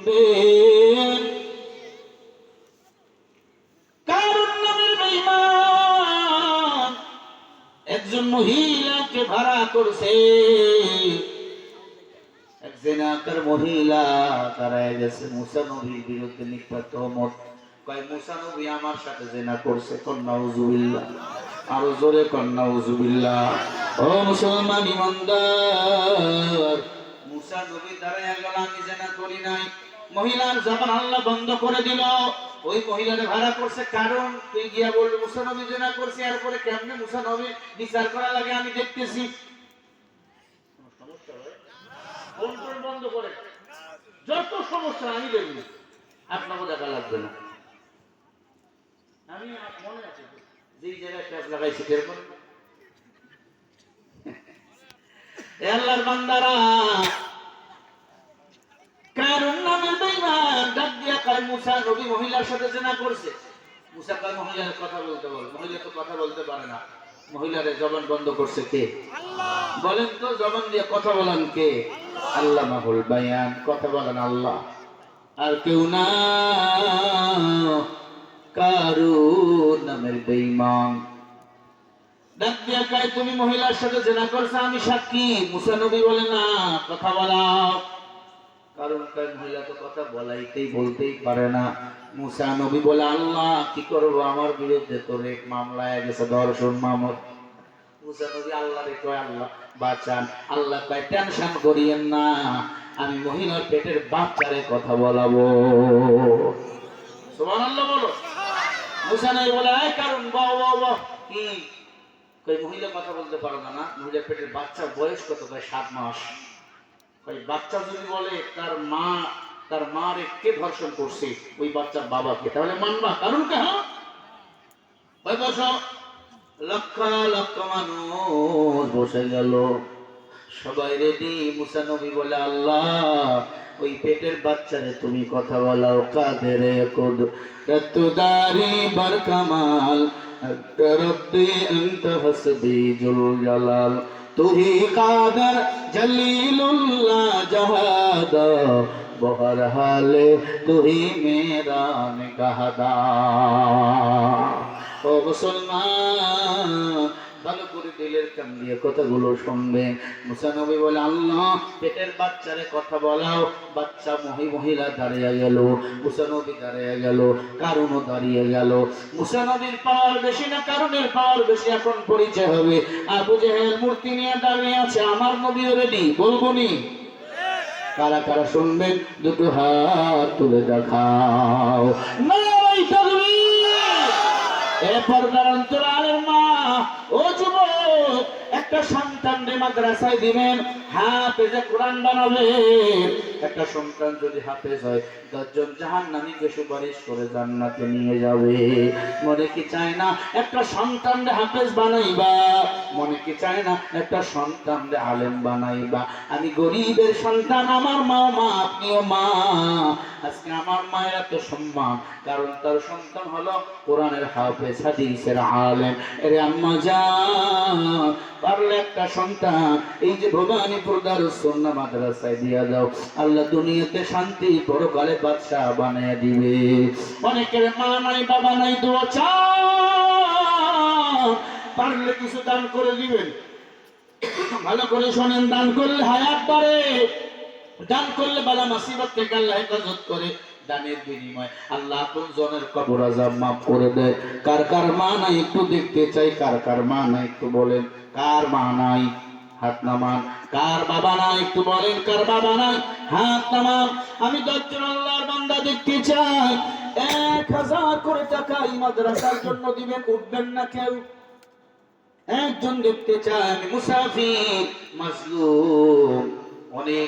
শুনবেন, কারুন নামের বেঈমান একজন মহিলাকে ভাড়া করছে। এক জিনাকার মহিলা দাঁড়ায় গেছে মুসা নবীর বিরুদ্ধে মিথ্যা তহমত। কয় মুসা নবী আমার সাথে জিনা করছে। নাউজুবিল্লাহ, আরো জোরে নাউজুবিল্লাহ। ও মুসলমান ইমানদার, মুসা নবী দাঁড়ায় গেল, আমি জিনা করি নাই। মহিলার জবান আল্লাহ বন্ধ করে দিল। ওই মহিলারে ভাড়া করছে, কারণ তুই গিয়া বলবি মুসা নবী জিনা করছে, এরপরে কেমনে মুসা নবী বিচার করা লাগে আমি দেখতেছি। বন্ধ করে যত সমস্যা আমি দেখব, আপনাকে দেখা লাগবে না। আমি মনে আছে যেই জায়গায় ট্যাপ লাগাইছি এরকম আল্লাহর বান্দারা, কারণ নামের বেঈমান ডাক দিয়া কয় মুসা নবী মহিলার সাথে জিনা করছে। মুসা কয় মহিলার কথা বলতে বল। মহিলা তো কথা বলতে পারে না। মহিলারে জবান বন্ধ করছে কে? আল্লাহ। বলেন তো জবান দিয়ে কথা বলেন কে? আল্লাহ মাহুল বায়ান, কথা বলেন আল্লাহ, আর কেউ না। কারুন নামের বেঈমান ডাক দিয়া কয় তুমি মহিলার সাথে জিনা করছো, আমি সাক্ষী। মুসা নবী বলে না, কথা বলাও। কারণ কয় মহিলা তো কথা বলতেই পারে না। মুসা নবী বলে আল্লাহ কি করব, আমার বিরুদ্ধে তো রেপ মামলায় গেছে, ধর্ষণ মামলা। মুসা নবী আল্লাহরে কয় আল্লাহ বাঁচান। আল্লাহ কয় টেনশন করিয়েন না, আমি মহিলার পেটের বাচ্চারে কথা বলাবো। সুবহানাল্লাহ বলো। মুসা নবী বলে এই কারণ বাহ কি কই মহিলা কথা বলতে পারে না? না, মহিলার পেটের বাচ্চার বয়স কত? কয় 7 মাস। কই বাচ্চা যদি বলে তার মারে কে ধর্ষণ করছে, ওই বাচ্চার বাবাকে, তাহলে মানবা? কারণ কে? হ্যাঁ, ওই বসো। লক্ষ লক্ষ মানুষ বসে গেল, সবাই রেডি। মুসা নবী বলে আল্লাহ ওই পেটের বাচ্চারে তুমি কথা বলাও। কাদের কুদ তুদারি বার কামাল রব্বি আনত হাসবি জুল জালাল তুহি কাদের জলিলুল্লাহ জাহাদ বহর হালে তুহি মেরা নিগাহদা। ও মুসলমান, ভালো করে দিলের কান দিয়ে কথাগুলো শুনবে। মুসা নবী বলে আল্লাহ পেটের বাচ্চারে কথা বলাও। বাচ্চা মহিলা দাঁড়িয়ে গেল, মুসা নবী দাঁড়িয়ে গেল, কারুনও দাঁড়িয়ে গেল। মুসা নবীর পাওয়ার বেশি না কারুনের পাওয়ার বেশি? এখন পরিচয় হবে। আবু জেহেল মূর্তি নিয়ে দাঁড়িয়ে আছে, আমার নবীও রেডি। বলবনি কারা কারা শুনবেন? দুটো হাত তুলে দেখাও। নাই তাকবীর। এরপর অন্তরালের মা, ও যুবক, একটা সন্তানকে মাদ্রাসায় দিবেন, হাফেজে কোরআন বানাবেন। একটা সন্তান যদি হাফেজ হয় 10 জন জাহান্নামীকে সুপারিশ করে জান্নাতে নিয়ে যাবে। মনে কি চায় না একটা সন্তানকে হাফেজ বানাইবা? মনে কি চায় না একটা সন্তানকে আলেম বানাইবা? আমি গরিবের সন্তান, আমার মা, আপনিও মা। আজকে আমার মায়ের এত সম্মান, কারণ তার সন্তান হলো কোরআনের হাফেজ, হাদিসের আলেম। এরে আম্মা জান, পারলে একটা সন্তান এই যে ভবানীপুর দারুস সুন্নাহ মাদ্রাসায় দিয়া দাও। আল্লাহ দুনিয়াতে শান্তি, পরকালে বাদশা বানিয়ে দিবে। অনেকের মা নাই, বাবা নাই, দোয়া চাও, পারলে কিছু দান করে দিবেন। ভালো করে শোনেন, দান করলে হায়াত বাড়ে, দান করলে বালা মুসিবত থেকে আল্লাহ হেফাজত করে। দানের বিনিময় আল্লাহ আপন জনের কবর আযাব মাফ করে দেয়। কার কার মা নাই একটু দেখতে চাই। কার কার মা নাই একটু বলেন। কার মা নাই হাত নামান। কার বাবা নাই একটু বলেন। কার বাবা নাই হাত নামান। আমি 10 জন আল্লাহর বান্দা দেখতে চাই। 1000 করে টাকা এই মাদ্রাসার জন্য দিবেন, উঠবেন না কেউ। একজন দেখতে চাই আমি, মুসাফির, মাজলুম, অনেক